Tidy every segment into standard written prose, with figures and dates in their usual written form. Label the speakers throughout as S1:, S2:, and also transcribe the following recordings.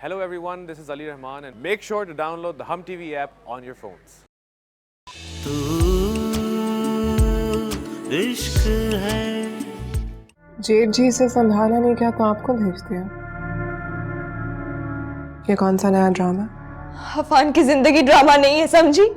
S1: Hello everyone, this is Ali Rahman and make sure to download the Hum TV app on your phones.
S2: जेठ जी से समझाना नहीं क्या तो आपको भेज दिया। ये कौन सा नया ड्रामा?
S3: अफान की जिंदगी ड्रामा नहीं है, समझी?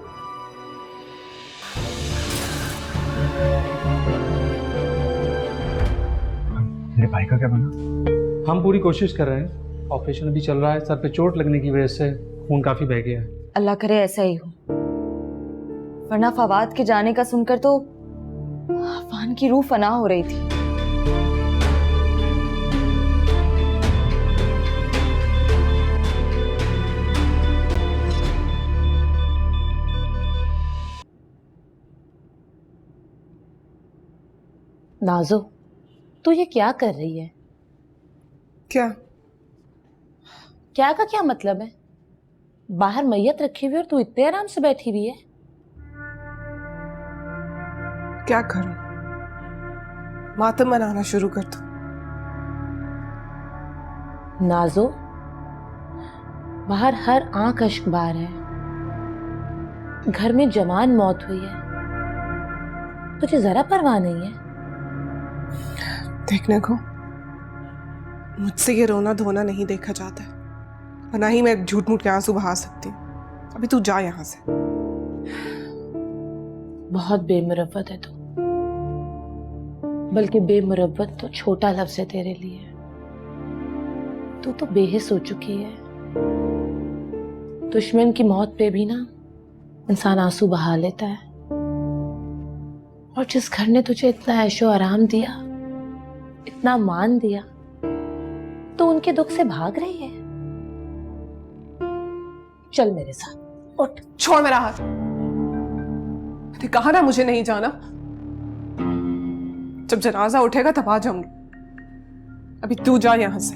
S4: मेरे भाई का क्या बना?
S5: हम पूरी कोशिश कर रहे हैं। ऑपरेशन अभी चल रहा है। सर पे चोट लगने की वजह से खून काफी बह गया है।
S3: अल्लाह करे ऐसा ही हो, वरना फवाद के जाने का सुनकर तो अफान की रूह फना हो रही थी।
S6: नाजो, तू ये क्या कर रही है?
S2: क्या?
S6: क्या का क्या मतलब है? बाहर मैयत रखी हुई और तू इतने आराम से बैठी हुई है।
S2: क्या करूं? मातम मनाना शुरू कर दो।
S6: नाजो, बाहर हर आंख अश्क बार है। घर में जवान मौत हुई है, तुझे जरा परवाह नहीं है?
S2: देखने को मुझसे ये रोना धोना नहीं देखा जाता है, और ना ही मैं झूठ मूठ के आंसू बहा सकती हूँ। अभी तू जा यहाँ से।
S6: बहुत बेमुरव्वत है तू, बल्कि बेमुरव्वत तो छोटा लफ्ज है तेरे लिए। तू तो बेहिस हो चुकी है। दुश्मन की मौत पे भी ना इंसान आंसू बहा लेता है, और जिस घर ने तुझे इतना ऐशो आराम दिया, इतना मान दिया, तो उनके दुख से भाग रही है। चल मेरे साथ, उठ।
S2: छोड़ मेरा हाथ। मैंने कहा ना मुझे नहीं जाना। जब जनाजा उठेगा तब आ जाऊंगी। अभी तू जा यहां से।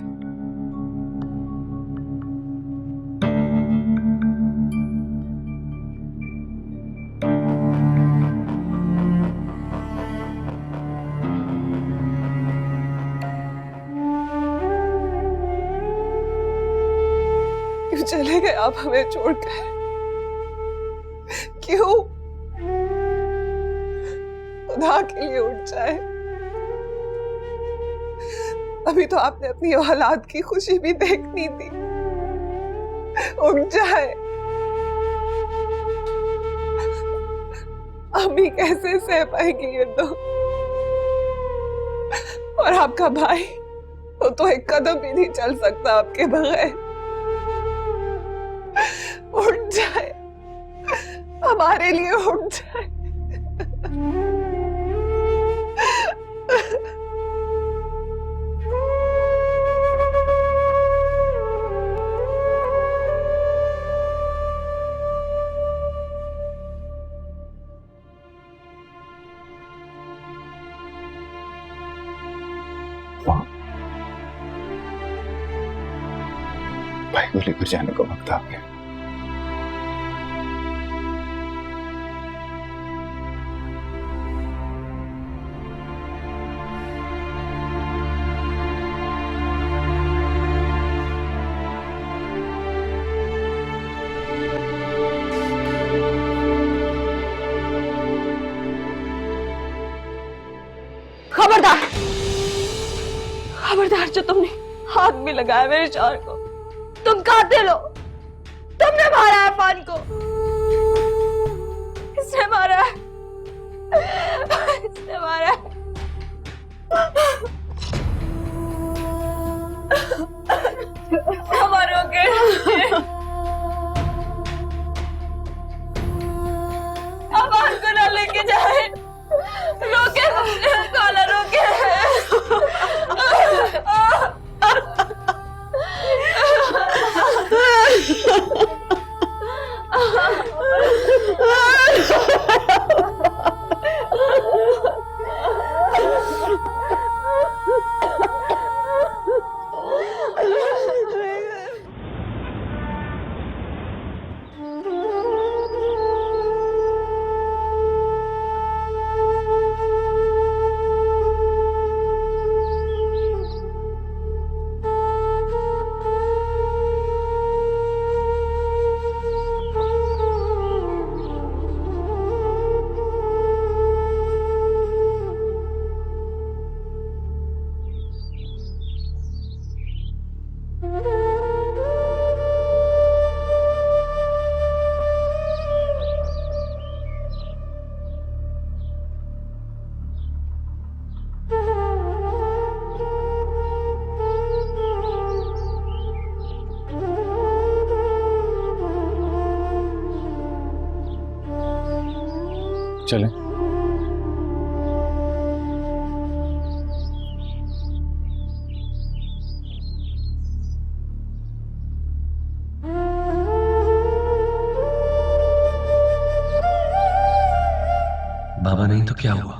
S2: क्यों चले गए आप हमें छोड़कर? क्यों? खुदा के लिए उठ जाए। अभी तो आपने अपनी औलाद की खुशी भी देखनी थी। उठ जाए। अम्मी कैसे सह पाएगी ये तो? और आपका भाई, वो तो एक कदम भी नहीं चल सकता आपके बगैर। उठ जाए, हमारे लिए उठ जाए।
S4: भाई को लेकर जाने का वक्त आ गया।
S3: खबरदार, खबरदार, जो तुमने हाथ में लगाया मेरे शौहर को, तुम कातिल हो। तुमने मारा है अफान को। किसने मारा है? किसने मारा है? मारोगे? अफान को ना लेके जाए। रोके, काला रोके।
S4: चलें?
S7: बाबा नहीं तो क्या हुआ,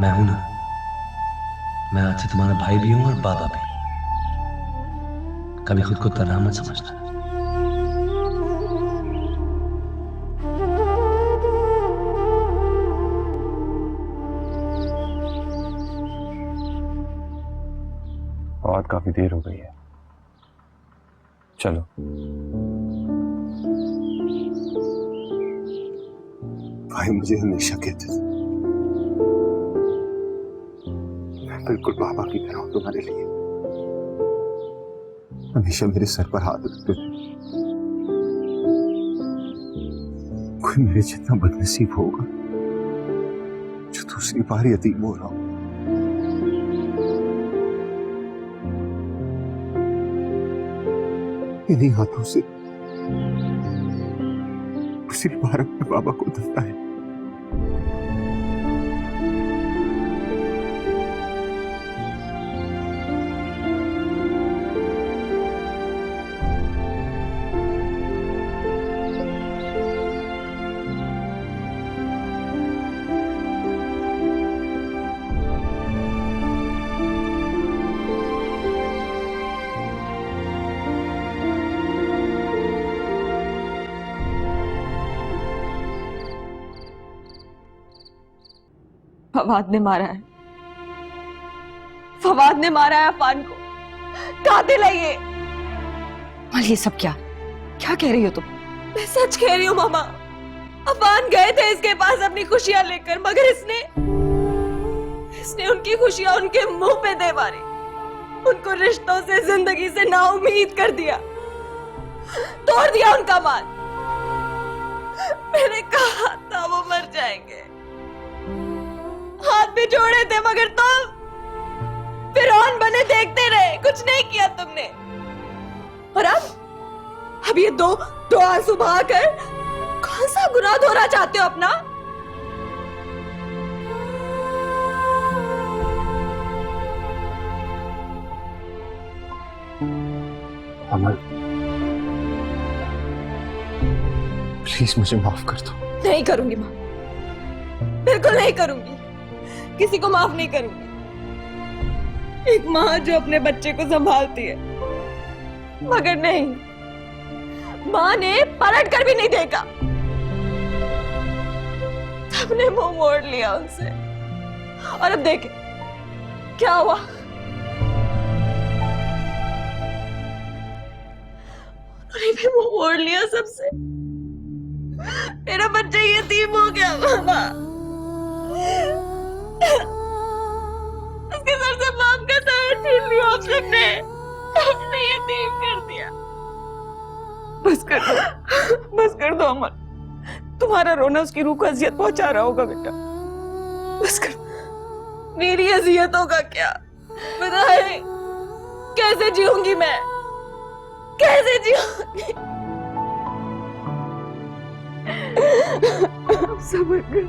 S7: मैं हूं ना। मैं आज से तुम्हारा भाई भी हूं और बाबा भी। कभी खुद को तन्हा मत समझना।
S4: बहुत काफी देर हो गई है, चलो।
S8: भाई मुझे हमेशा कहते थे मैं बिल्कुल बाबा की तरह हूं तुम्हारे लिए। हमेशा मेरे सर पर हाथ रखते थे। कोई मेरे जितना बदनसीब होगा जो दूसरी बार यतीम हो रहा हूं। इन्हीं हाथों से दूसरी बार अपने बाबा को दफनाया।
S3: फवाद ने मारा है, फवाद ने मारा है अफान को। कातिल है ये। और ये सब क्या क्या कह रही हो तुम? मैं सच कह रही हूँ मामा। अफान गए थे इसके पास अपनी खुशियां लेकर, मगर इसने उनकी खुशियां उनके मुंह पे दे मारी। उनको रिश्तों से, जिंदगी से नाउम्मीद कर दिया, तोड़ दिया उनका मान। मैंने कहा था वो मर जाएंगे, हाथ भी जोड़े थे, मगर तुम फिरौन बने देखते रहे, कुछ नहीं किया तुमने। और अब ये दो आंसू बहाकर कौन सा गुनाह धोना चाहते हो अपना?
S8: अमल, प्लीज मुझे माफ कर दो।
S3: नहीं करूंगी मां, बिल्कुल नहीं करूंगी। किसी को माफ नहीं करूंगी। एक माँ जो अपने बच्चे को संभालती है, मगर नहीं, माँ ने पलट कर भी नहीं देखा। सबने मुंह मोड़ लिया उनसे। और अब देखे क्या हुआ। उन्होंने भी मुंह मोड़ लिया सबसे। मेरा बच्चा यतीम हो गया मामा। उसके सर से बाप का सर छीन लिया आप सबने। आपने यतीम कर दिया। बस कर दो अमर। तुम्हारा रोना उसकी रूह को अजियत पहुंचा रहा होगा बेटा। बस कर। मेरी अजियतों का क्या बताए? कैसे जीऊंगी मैं? कैसे जीऊंगी? सब्र कर।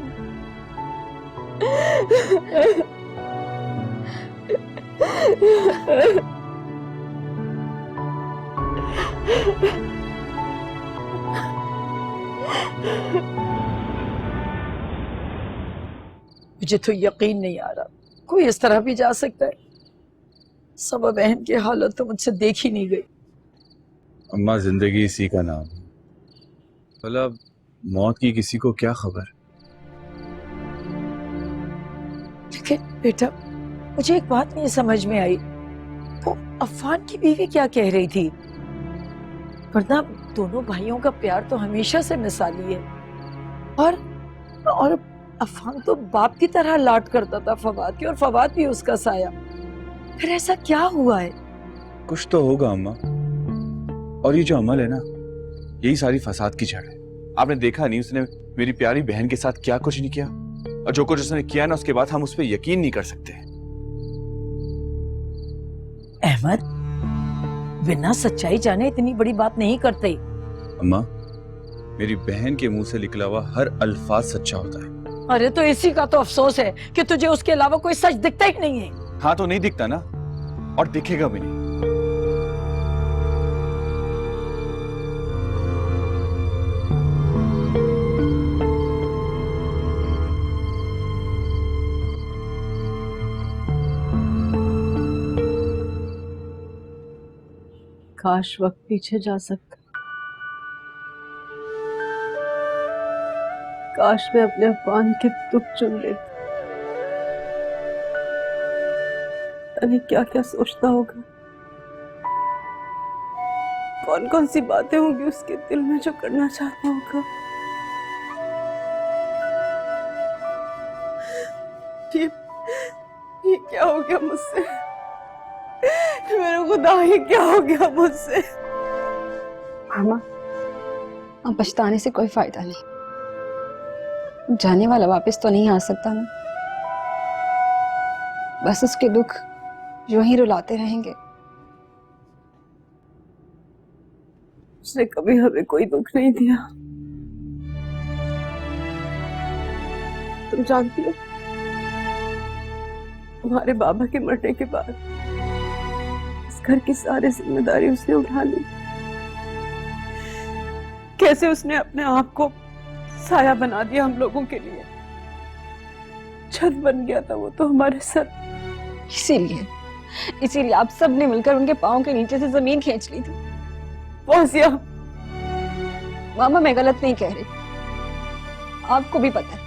S9: मुझे तो यकीन नहीं आ रहा कोई इस तरह भी जा सकता है। सबा बहन की हालत तो मुझसे देखी नहीं गई।
S10: अम्मा, जिंदगी इसी का नाम है। भला मौत की किसी को क्या खबर?
S9: लेकिन बेटा, मुझे एक बात नहीं समझ में आई, वो अफान की बीवी क्या कह रही थी? वरना दोनों भाइयों का प्यार तो हमेशा से मिसाली है। और अफान तो बाप की तरह लाड करता था फवाद की, और फवाद भी उसका साया। फिर ऐसा क्या हुआ है?
S10: कुछ तो होगा अम्मा। और ये जो अमल है ना, यही सारी फसाद की जड़ है। आपने देखा नहीं उसने मेरी प्यारी बहन के साथ क्या कुछ नहीं किया, और जो कुछ उसने किया ना, उसके बाद हम उस पर यकीन नहीं कर सकते।
S9: अहमद, बिना सच्चाई जाने इतनी बड़ी बात नहीं करते।
S10: अम्मा, मेरी बहन के मुंह से निकला हुआ हर अल्फाज सच्चा होता है।
S9: अरे तो इसी का तो अफसोस है कि तुझे उसके अलावा कोई सच दिखता ही नहीं है।
S10: हाँ तो नहीं दिखता ना, और दिखेगा भी नहीं।
S3: काश वक्त पीछे जा सकता, काश मैं अपने अफवान के दुख चुन लेती। पता नहीं क्या क्या सोचता होगा, कौन कौन सी बातें होंगी उसके दिल में जो करना चाहता होगा। ये क्या हो गया मुझसे? मेरे खुदा, ये क्या हो गया मुझसे?
S11: मामा, अब पछताने से कोई फायदा नहीं। जाने वाला वापस तो नहीं आ सकता ना, बस उसके दुख यूं ही रुलाते रहेंगे।
S3: उसने कभी हमें कोई दुख नहीं दिया। तुम जानती हो, तुम्हारे बाबा के मरने के बाद इस घर की सारी जिम्मेदारी उसने उठा ली। कैसे उसने अपने आप को साया बना दिया हम लोगों के लिए। छत बन गया था वो तो हमारे सर।
S11: इसीलिए आप सब ने मिलकर उनके पाँव के नीचे से जमीन खींच ली थी।
S3: फौजिया,
S11: मामा मैं गलत नहीं कह रही, आपको भी पता है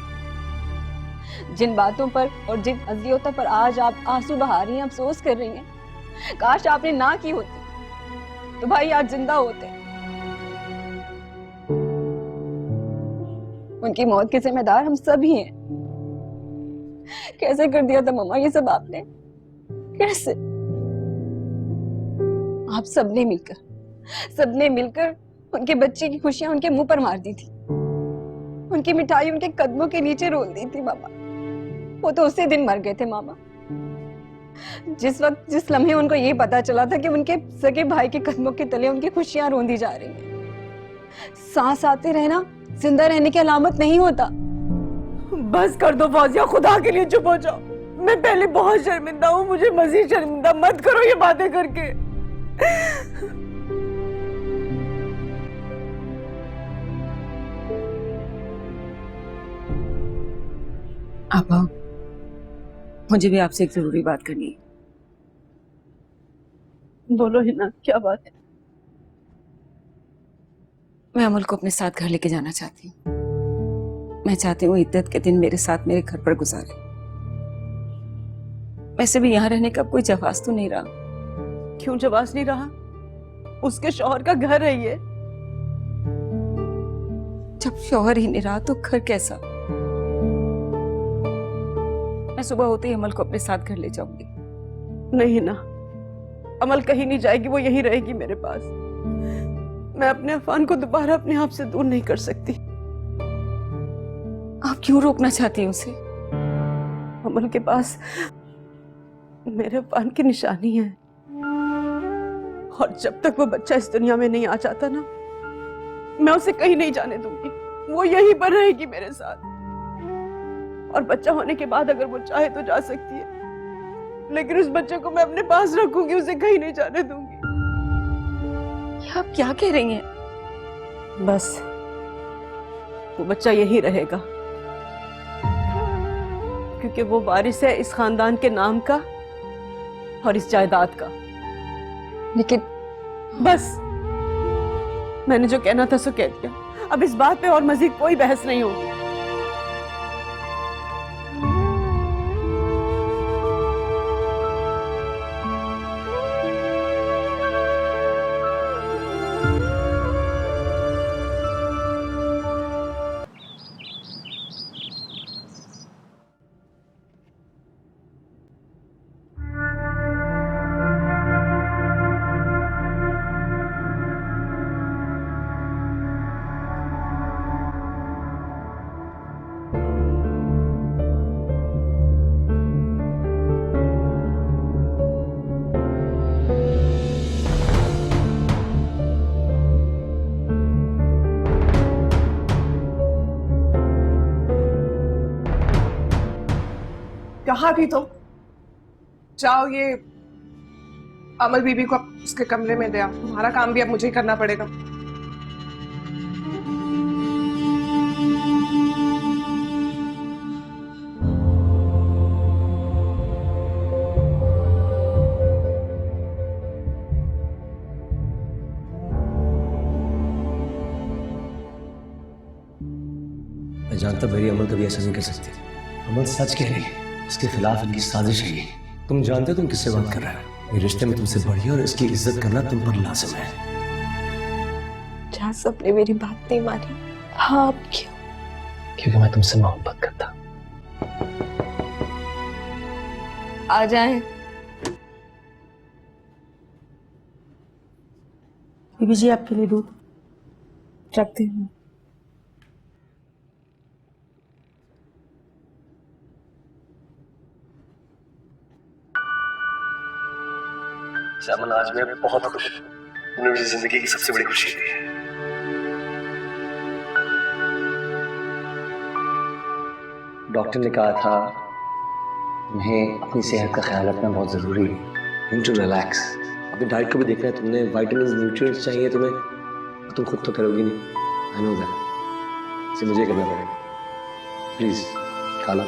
S11: जिन बातों पर और जिन अज़ियतों पर आज आप आंसू बहा रही हैं, अफसोस कर रही हैं। काश आपने ना की होती तो भाई आज जिंदा होते। उनकी मौत के जिम्मेदार हम सब ही हैं। कैसे कर दिया था मामा ये सब आपने? कैसे? आप सबने मिलकर उनके बच्चे की खुशियां उनके मुंह पर मार दी थी। उनकी मिठाई उनके कदमों के नीचे रोल दी थी मामा। वो तो उसी दिन मर गए थे मामा, जिस लम्हे उनको ये पता चला था कि उनके सगे भाई के कदमों के तले उनकी खुशियां रोंदी जा रही हैं। सांस आते रहना जिंदा रहने की अलामत नहीं होता।
S3: बस कर दो फौजिया, खुदा के लिए चुप हो जाओ। मैं पहले बहुत शर्मिंदा हूँ, मुझे मजीद शर्मिंदा मत करो ये बातें करके।
S9: आपा, मुझे भी आपसे एक जरूरी बात करनी है।
S3: बोलो हिना, क्या बात है?
S9: मैं अमल को अपने साथ घर लेके जाना चाहती हूँ। मैं चाहती हूँ इद्दत के दिन मेरे साथ मेरे घर पर गुजारे। वैसे भी यहाँ रहने का कोई जवाब तो नहीं रहा।
S3: क्यों जवाब नहीं रहा? उसके शौहर का घर है ये।
S9: जब शौहर ही नहीं रहा तो घर कैसा? मैं सुबह होते ही अमल को अपने साथ घर ले जाऊंगी।
S3: नहीं ना, अमल कहीं नहीं जाएगी, वो यहीं रहेगी मेरे पास। मैं अपने अफान को दोबारा अपने आप से दूर नहीं कर सकती।
S9: आप क्यों रोकना चाहती हैं उसे?
S3: अमल के पास मेरे अफान की निशानी है, और जब तक वो बच्चा इस दुनिया में नहीं आ जाता ना, मैं उसे कहीं नहीं जाने दूंगी। वो यहीं पर रहेगी मेरे साथ, और बच्चा होने के बाद अगर वो चाहे तो जा सकती है, लेकिन उस बच्चे को मैं अपने पास रखूंगी, उसे कहीं नहीं जाने दूंगी।
S9: आप क्या कह रही हैं?
S3: बस वो बच्चा यहीं रहेगा, क्योंकि वो वारिस है इस खानदान के नाम का और इस जायदाद का।
S11: लेकिन
S3: बस मैंने जो कहना था सो कह दिया। अब इस बात पे और मजीद कोई बहस नहीं होगी।
S2: कहाँ थी तुम? जाओ ये अमल बीबी को उसके कमरे में ले आओ। तुम्हारा काम भी अब मुझे ही करना पड़ेगा।
S7: मैं जानता मेरी अमल कभी ऐसा नहीं कर सकती। अमल सच कह रही है, इसके खिलाफ इनकी साजिश है ये। तुम जानते हो तुम किससे बात कर रहे हो? मेरे रिश्ते में तुमसे बढ़ी और इसकी इज्जत करना तुम पर लाजिम है।
S3: जहाँ सबने मेरी बात नहीं मानी। हाँ, अब क्यों?
S7: क्योंकि मैं तुमसे मोहब्बत करता।
S11: आ जाए।
S3: बीबी जी आपके लिए दूध रखती हूँ।
S7: अमल, आज मैं बहुत खुश हूँ। तुमने मुझे जिंदगी की सबसे बड़ी खुशी दी है। डॉक्टर ने कहा था तुम्हें अपनी सेहत का ख्याल रखना बहुत जरूरी है। You need to relax. अपनी डाइट को भी देखना है तुमने। विटामिन्स, न्यूट्रिएंट्स चाहिए तुम्हें, तुम खुद तो करोगी नहीं। I know that. इसे मुझे करना पड़ेगा। प्लीज खा लो।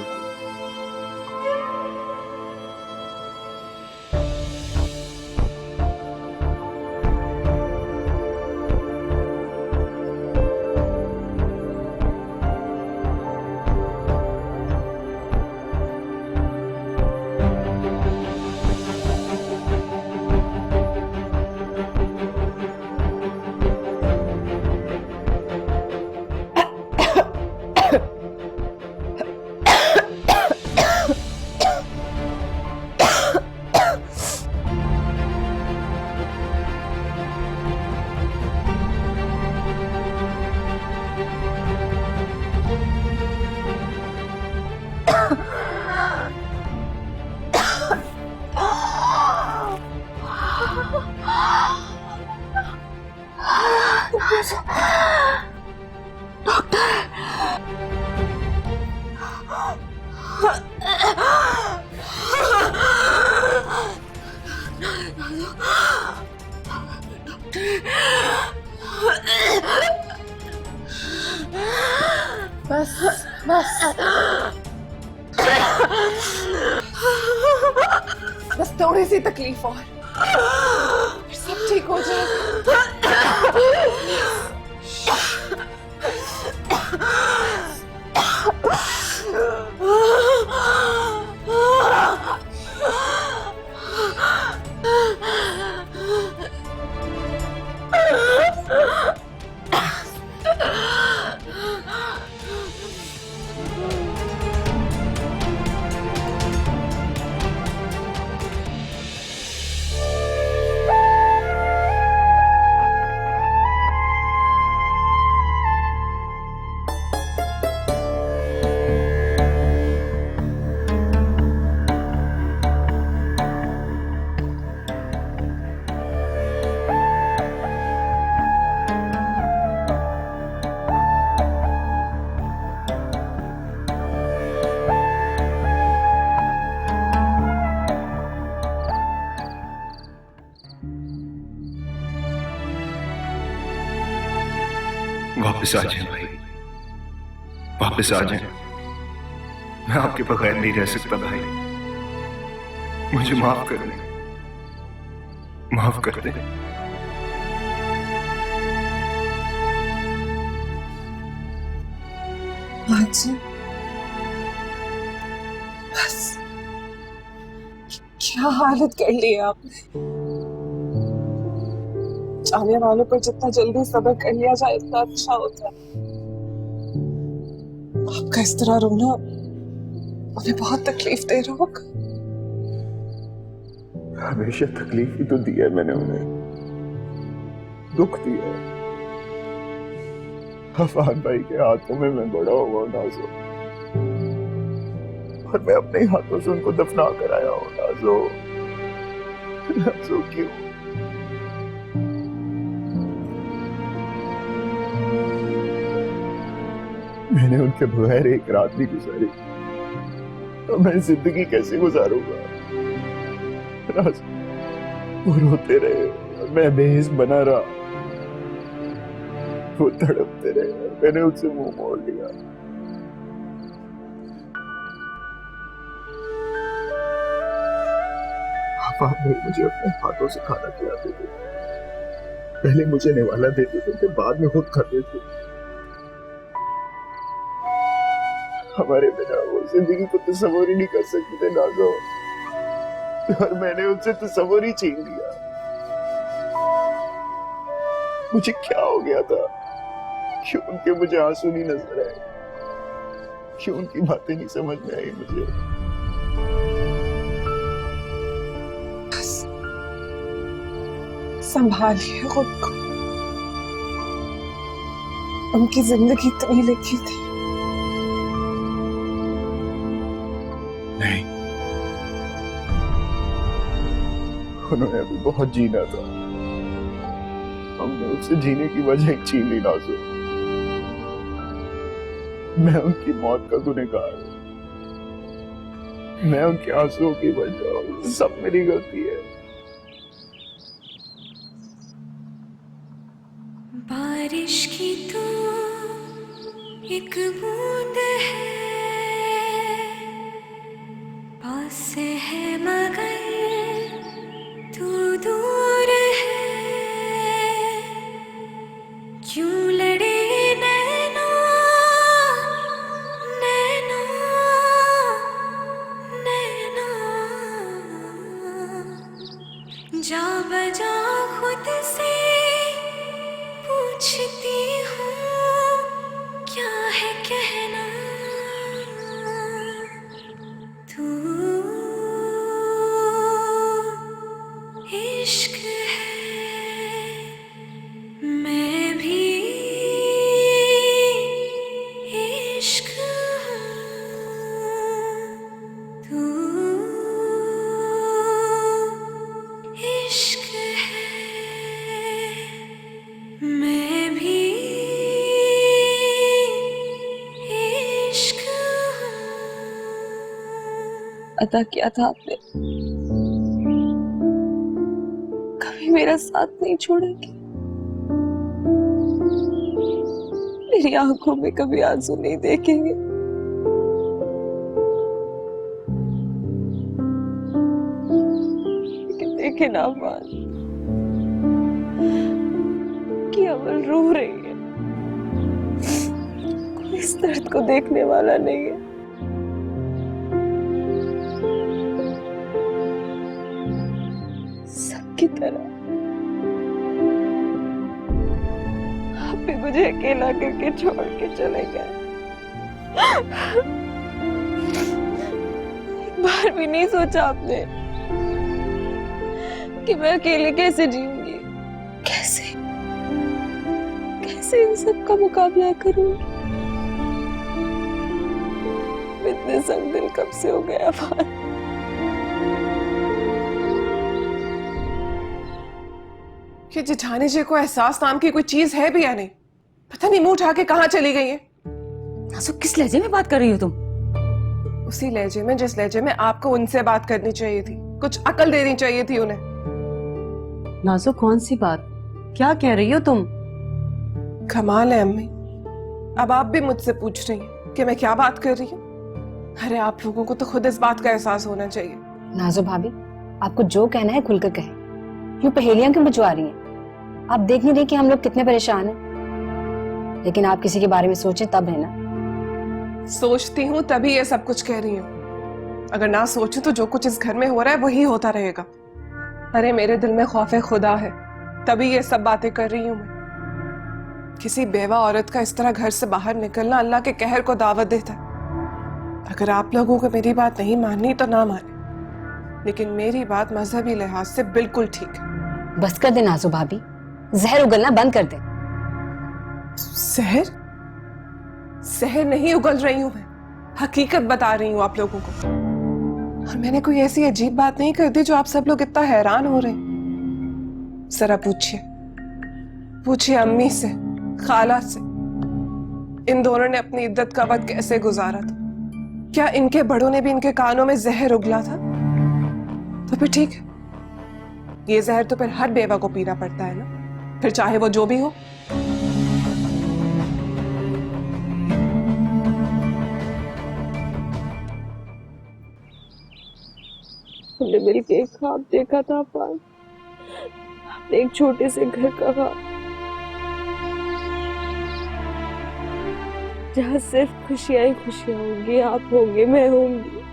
S6: बस बस
S2: बस थोड़ी सी तकलीफ और फिर सब ठीक हो जाएगा।
S8: वापस आ जाए भाई, वापस आ जाए। मैं आपके बगैर नहीं रह सकता भाई। मुझे माफ कर दे, माफ कर दे।
S2: बस क्या हालत कर ली है आपने। जाने वालों पर जितना जल्दी सब्र कर लिया जाए इतना अच्छा होता है। आपका इस तरह रोना उन्हें बहुत तकलीफ दे रहा होगा।
S8: हमेशा तकलीफ ही तो दी है मैंने उन्हें, दुख दिया है। अफान भाई के हाथों में मैं बड़ा हुआ नाजो, और मैं अपने ही हाथों से उनको दफना कर आया हूँ। नाजो, नाजो क्यों? मैंने उनके बगैर एक रात भी गुजारी। तो मैं जिंदगी कैसे गुजारूंगा? राज, वो रोते रहे और मैं बेहिस बना रहा, वो तड़पते रहे और मैंने उनसे मुंह मोड़ लिया। आप मुझे अपने हाथों से खाना खिलाते थे, पहले मुझे निवाला देते थे, फिर बाद में खुद खाते थे। हमारे बिना वो जिंदगी को तस्वर ही नहीं कर सकते थे नाज़ो, और मैंने उनसे तस्वर ही छीन लिया। मुझे क्या हो गया था? क्यों उनके मुझे आंसू नहीं नजर आए? क्यों उनकी बातें नहीं समझ में आई मुझे?
S2: संभालिए खुद को, उनकी जिंदगी तो नहीं लिखी थी।
S10: नहीं,
S8: उन्होंने अभी बहुत जीना था, हमने उससे जीने की वजह ही छीन ली नाज़ो। मैं उनकी मौत का गुनहगार हूं, मैं उनके आंसुओं की वजह हूं, सब मेरी गलती है।
S12: बारिश की तो एक बूंद है, पास से है मगर तू दूर है। क्यों लड़े नैना नैना नैना, जा बजा खुद से पूछती हूँ क्या है कहना। तू इश्क है, मैं भी इश्क हूँ। तू इश्क है, मैं भी इश्क हूँ।
S3: अदा किया था आपने, कभी मेरा साथ नहीं छोड़ेंगे, मेरी आंखों में कभी आंसू नहीं देखेंगे। लेकिन देखे ना अफान कि अमल रो रही है, कोई इस दर्द को देखने वाला नहीं है। सबकी तरह आप भी मुझे अकेला करके छोड़ के चले गए। एक बार भी नहीं सोचा आपने कि मैं अकेले कैसे जीऊंगी, कैसे कैसे इन सब का मुकाबला करूंगी। इतने संग दिल कब से हो गया अफान।
S2: कि जेठानी जी को एहसास नाम की कोई चीज है भी या नहीं, पता नहीं मुंह उठा के कहाँ चली गई है।
S11: नाज़ो, किस लहजे में बात कर रही हो तुम?
S2: उसी लहजे में जिस लहजे में आपको उनसे बात करनी चाहिए थी, कुछ अकल देनी चाहिए थी उन्हें।
S11: नाज़ो, कौन सी बात, क्या कह रही हो तुम?
S2: कमाल है अम्मी, अब आप भी मुझसे पूछ रही हैं कि मैं क्या बात कर रही हूँ। अरे आप लोगों को तो खुद इस बात का एहसास होना चाहिए।
S11: नाज़ो भाभी, आपको जो कहना है खुलकर कहे, यूं पहेलियां क्यों बुझवा रही हैं? आप देख नहीं रही कि हम लोग कितने परेशान हैं? लेकिन आप किसी के बारे में सोचें तब है ना।
S2: सोचती हूँ तभी ये सब कुछ कह रही हूँ, अगर ना सोचूं तो जो कुछ इस घर में हो रहा है वही होता रहेगा। अरे मेरे दिल में खौफ खुदा है, तभी ये सब बातें कर रही हूँ मैं। किसी बेवा औरत का इस तरह घर से बाहर निकलना अल्लाह के कहर को दावत देता है। अगर आप लोगों को मेरी बात नहीं माननी तो ना माने, लेकिन मेरी बात मजहबी लिहाज से बिल्कुल ठीक है।
S11: बस कर दे नाज़ो भाभी, जहर उगलना बंद कर दे।
S2: जहर? जहर नहीं उगल रही हूं मैं, हकीकत बता रही हूं आप लोगों को। और मैंने कोई ऐसी अजीब बात नहीं कर दी जो आप सब लोग इतना हैरान हो रहे हैं। जरा पूछिए, पूछिए अम्मी से, खाला से, इन दोनों ने अपनी इद्दत का वक्त कैसे गुजारा था। क्या इनके बड़ों ने भी इनके कानों में जहर उगला था? तो फिर ठीक है, ये जहर तो फिर हर बेवा को पीना पड़ता है ना, फिर चाहे वो जो भी हो।
S3: हमने मिलके एक ख्वाब देखा था अफान, एक छोटे से घर का ख्वाब, जहाँ सिर्फ खुशियां ही खुशियां होंगी, आप होंगे, मैं होंगी।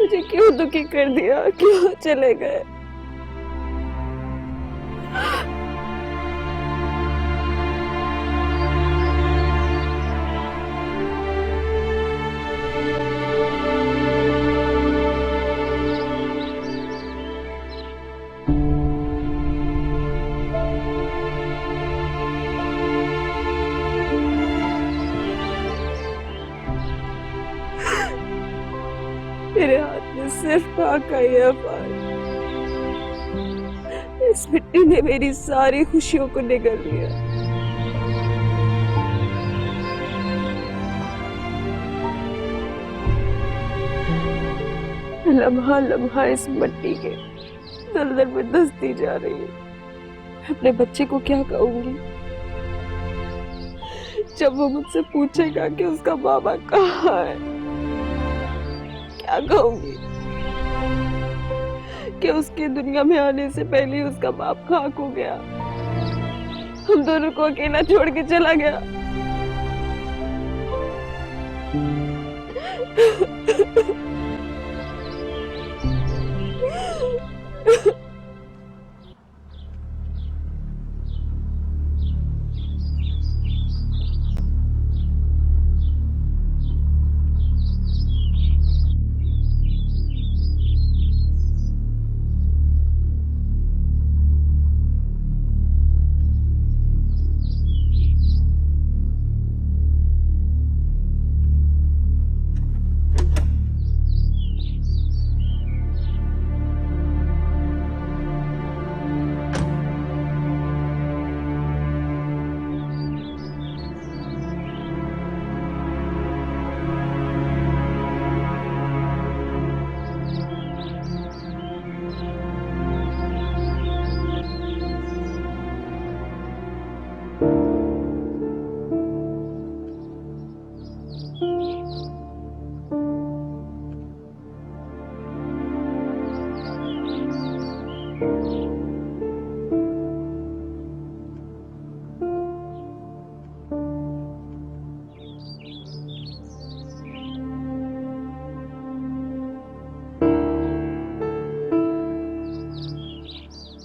S3: मुझे क्यों दुखी कर दिया, क्यों चले गए? मेरे हाथ में सिर्फ काका ही है अफान। इस मिट्टी ने मेरी सारी खुशियों को निगल लिया। लम्हा लम्हा इस मिट्टी के दलदल में धंसती जा रही है। अपने बच्चे को क्या कहूंगी जब वो मुझसे पूछेगा कि उसका बाबा कहाँ है? क्या कहूंगी कि उसके दुनिया में आने से पहले उसका बाप खाक हो गया, हम दोनों को अकेला छोड़ के चला गया।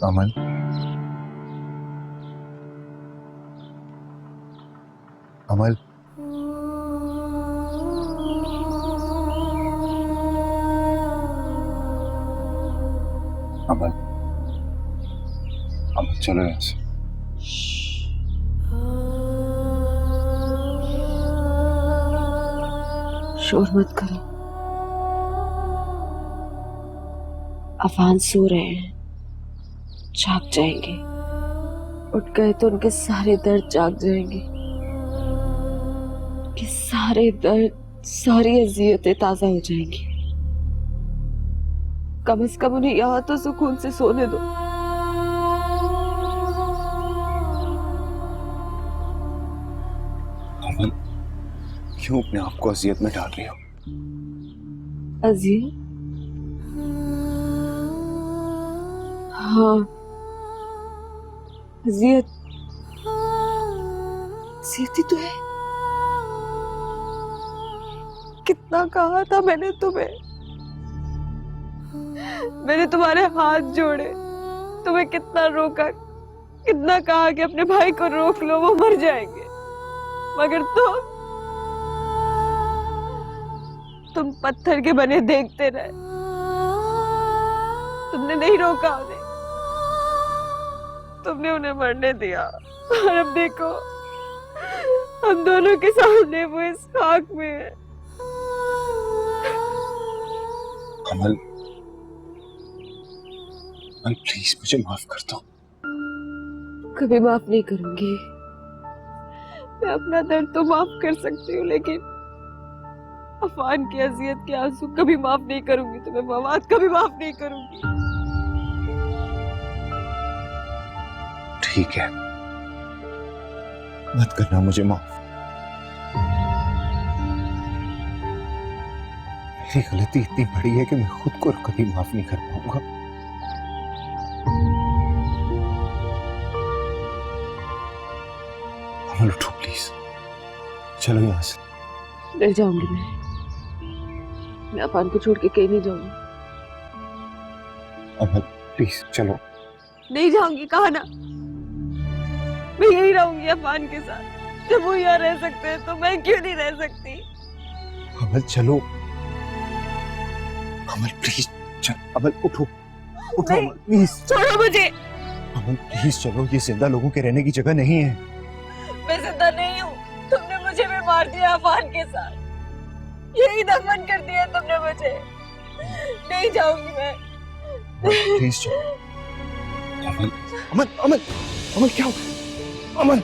S10: अमल, अमल, अमल, अमल चलो यहाँ से।
S3: शोर मत करो, अफान सो रहे हैं, जाग जाएंगे। उठ गए तो उनके सारे दर्द जाग जाएंगे, उनके सारे दर्द, सारी अजियतें ताजा हो जाएंगी। कम से कम उन्हें यहाँ तो सुकून से सोने दो।
S10: अमल, क्यों अपने आप को अजियत में डाल रही हो?
S3: अजियत? हाँ, अजियत, अजियत ही तो है। कितना कहा था मैंने तुम्हें, मैंने तुम्हारे हाथ जोड़े, तुम्हें कितना रोका, कितना कहा कि अपने भाई को रोक लो, वो मर जाएंगे, मगर तुम पत्थर के बने देखते रहे, तुमने नहीं रोका उन्हें, तुमने उन्हें मरने दिया। और अब देखो, हम दोनों के सामने वो इस खाक में है।
S10: अमल, अमल प्लीज मुझे माफ कर दो।
S3: कभी माफ नहीं करूंगी। मैं अपना दर्द तो माफ कर सकती हूँ, लेकिन
S11: अफान की अजियत के आंसू कभी माफ नहीं करूंगी तुम्हें फवाद, कभी माफ नहीं करूंगी।
S4: ठीक है, मत करना मुझे माफ। मेरी गलती इतनी बड़ी है कि मैं खुद को कभी माफ नहीं कर पाऊंगा। अमल उठो प्लीज, चलो यहाँ से।
S11: नहीं जाऊंगी मैं अफान को छोड़ के कहीं नहीं जाऊंगी।
S4: अमल प्लीज चलो।
S11: नहीं जाऊंगी, कहा ना, मैं यही रहूंगी अफान के साथ। जब वो यहाँ रह सकते हैं तो मैं क्यों नहीं रह सकती?
S4: अमल चलो, अमल प्लीज चल। अमल उठो, उठो अमल प्लीज।
S11: छोड़ो मुझे।
S4: अमल प्लीज चलो, ये जिंदा लोगों के रहने की जगह नहीं है।
S11: मैं जिंदा नहीं हूँ, तुमने मुझे भी मार दिया अफान के साथ, यही दफन कर दिया तुमने मुझे। नहीं जाऊंगी मैं।
S4: प्लीज चलो। अमल अमल अमल अमल क्या हो? अमल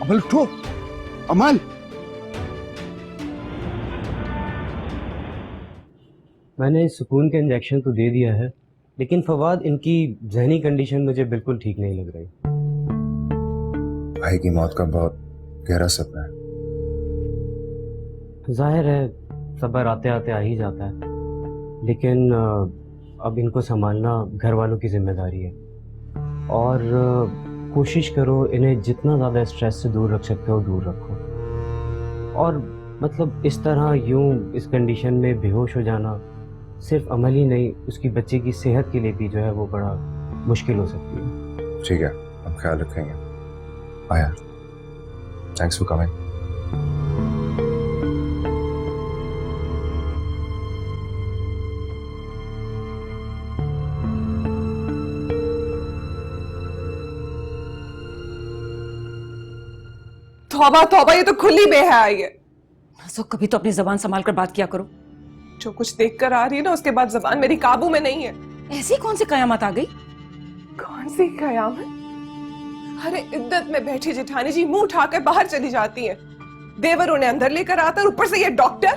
S4: अमल उठो, अमल।
S13: मैंने सुकून का इंजेक्शन तो दे दिया है, लेकिन फवाद इनकी जहनी कंडीशन मुझे बिल्कुल ठीक नहीं लग रही।
S4: भाई की मौत का बहुत गहरा सपना है।
S13: जाहिर है सब्र आते आते आ ही जाता है, लेकिन अब इनको संभालना घर वालों की जिम्मेदारी है। और कोशिश करो इन्हें जितना ज़्यादा स्ट्रेस से दूर रख सकते हो दूर रखो। और मतलब इस तरह यूं इस कंडीशन में बेहोश हो जाना सिर्फ अमल ही नहीं, उसकी बच्चे की सेहत के लिए भी जो है वो बड़ा मुश्किल हो सकती है।
S4: ठीक है, हम ख्याल रखेंगे। आया, थैंक्स फॉर कमिंग।
S2: तौबा तौबा, ये तो खुली बेहयाई है।
S9: तो कभी तो अपनी जबान संभाल कर बात किया करो।
S2: जो कुछ देख कर आ रही है ना, उसके बाद जबान मेरी काबू में नहीं है।
S9: ऐसी कौन सी कयामत आ गई?
S2: कौन सी कयामत? अरे इद्दत में बैठी जेठानी जी मुंह उठाकर बाहर चली जाती हैं, देवर उन्हें अंदर लेकर आता है, ऊपर से ये डॉक्टर।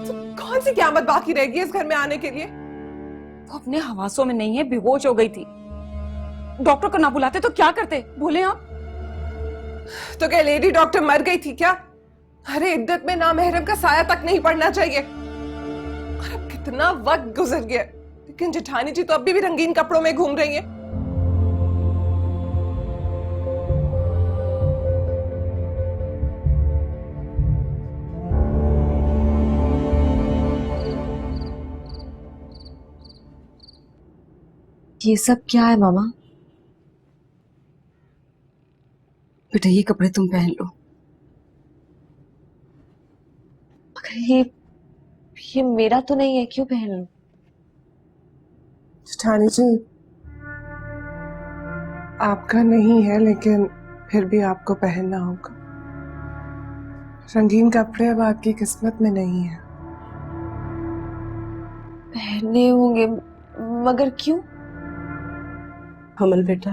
S2: तो कौन सी कयामत बाकी रहेगी इस घर में आने के लिए?
S9: वो अपने हवासों में नहीं है, बेहोश हो गई थी। डॉक्टर को ना बुलाते तो क्या करते, बोले आप?
S2: तो क्या लेडी डॉक्टर मर गई थी क्या? अरे इद्दत में नामहरम का साया तक नहीं पड़ना चाहिए। और अब कितना वक्त गुजर गया, लेकिन जेठानी जी तो अभी भी रंगीन कपड़ों में घूम रही हैं।
S11: ये सब क्या है मामा? बेटा ये कपड़े तुम पहन लो। मगर ये मेरा तो नहीं है, क्यों पहन लूं?
S2: जेठानी जी आपका नहीं है, लेकिन फिर भी आपको पहनना होगा। रंगीन कपड़े अब आपकी किस्मत में नहीं है।
S11: पहनने होंगे, मगर क्यों?
S14: अमल बेटा,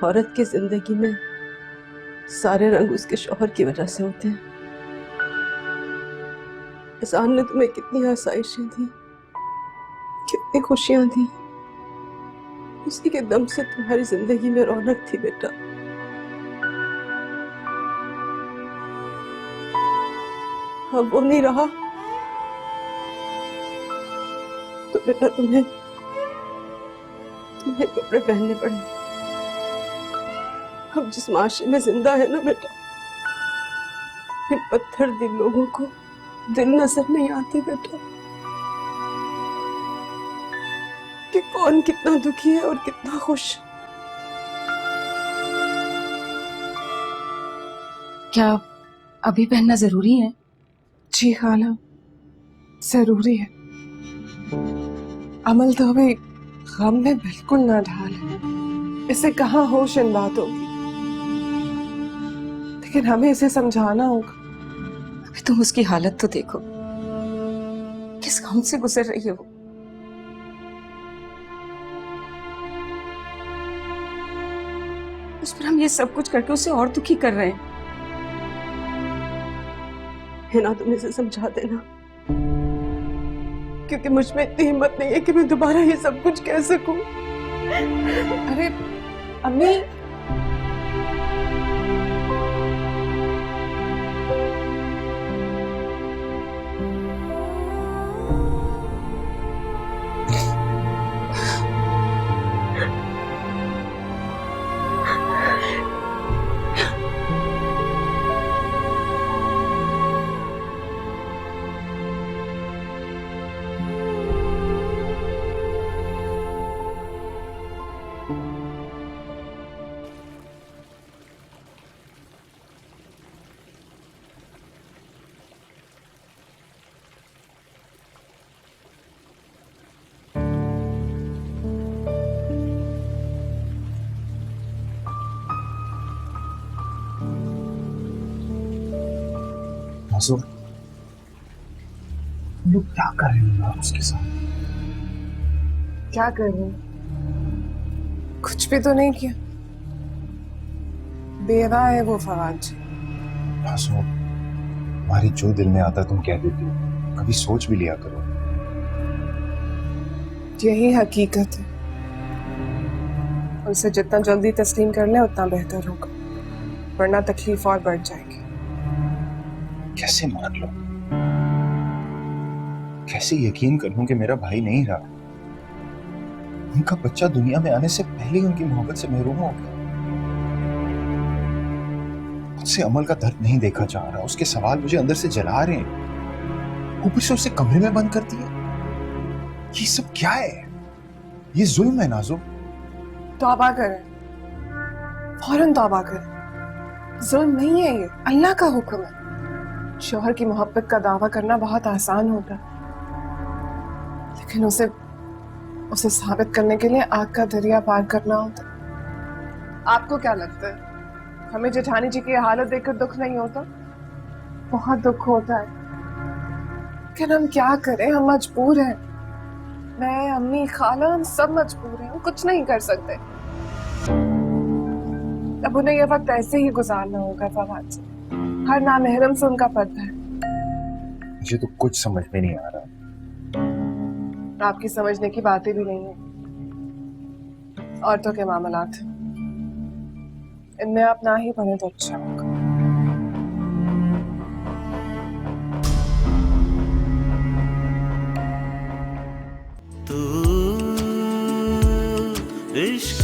S14: औरत की जिंदगी में सारे रंग उसके शौहर की वजह से होते हैं। एहसान ने तुम्हें कितनी आसाइशें दी, कितनी खुशियां दी, उसी के दम से तुम्हारी जिंदगी में रौनक थी बेटा। अब वो नहीं रहा तो बेटा तुम्हें कपड़े पहनने पड़े। अब जिस माशरे में जिंदा है ना बेटा, इन पत्थर दिल लोगों को दिल नजर नहीं आती बेटा, कि कौन कितना दुखी है और कितना खुश।
S11: क्या अभी पहनना जरूरी है?
S2: जी खाला, जरूरी है। अमल तो अभी गम में बिल्कुल ना ढाल है, इसे कहाँ होश इन बातों की, लेकिन हमें इसे समझाना होगा।
S11: अभी तुम उसकी हालत तो देखो, किस गम से गुजर रही है वो। उस पर हम ये सब कुछ करके उसे और दुखी कर रहे हैं।
S14: है ना, तुम इसे समझा देना, क्योंकि मुझ में इतनी हिम्मत नहीं है कि मैं दोबारा ये सब कुछ कह सकूं।
S2: अरे अम्मी,
S4: मासूम, तुम लोग क्या कर रहे हो यार उसके साथ?
S2: क्या कर रही हूँ? कुछ भी तो नहीं किया। बेवा है वो फवाद जी।
S4: मासूम, तुम्हारी जो दिल में आता तुम कह देती हो, कभी सोच भी लिया करो।
S2: यही हकीकत है, उसे जितना जल्दी तस्लीम कर ले उतना बेहतर होगा, वरना तकलीफ और बढ़ जाएगी।
S4: कैसे मान लो, कैसे यकीन कर लूं कि मेरा भाई नहीं रहा? उनका बच्चा दुनिया में आने से पहले ही उनकी मोहब्बत से महरूम हो गया। उससे अमल का दर्द नहीं देखा जा रहा, उसके सवाल मुझे अंदर से जला रहे हैं, ऊपर से उसे कमरे में बंद कर दिया। ये सब क्या है? ये जुल्म है नाज़ुम।
S2: तौबा करें, फौरन तौबा करें। जुल्म नहीं है ये, अल्लाह का हुक्म है। शौहर की मोहब्बत का दावा करना बहुत आसान होता है, लेकिन उसे साबित करने के लिए आग का दरिया पार करना होता है। आपको क्या लगता है हमें जेठानी जी की हालत देखकर दुख नहीं होता? बहुत दुख होता है, लेकिन हम क्या करें, हम मजबूर हैं। मैं, अम्मी, खाला, हम सब मजबूर हैं, हम कुछ नहीं कर सकते। अब उन्हें यह वक्त ऐसे ही गुजारना होगा फवाद से। हर नामहरम से उनका पर्दा है।
S4: मुझे तो कुछ समझ में नहीं आ रहा।
S2: आपकी समझने की बातें भी नहीं है, औरतों के मामलात हैं, इनमें आप ना ही बने तो अच्छा होगा।
S12: तू इश्क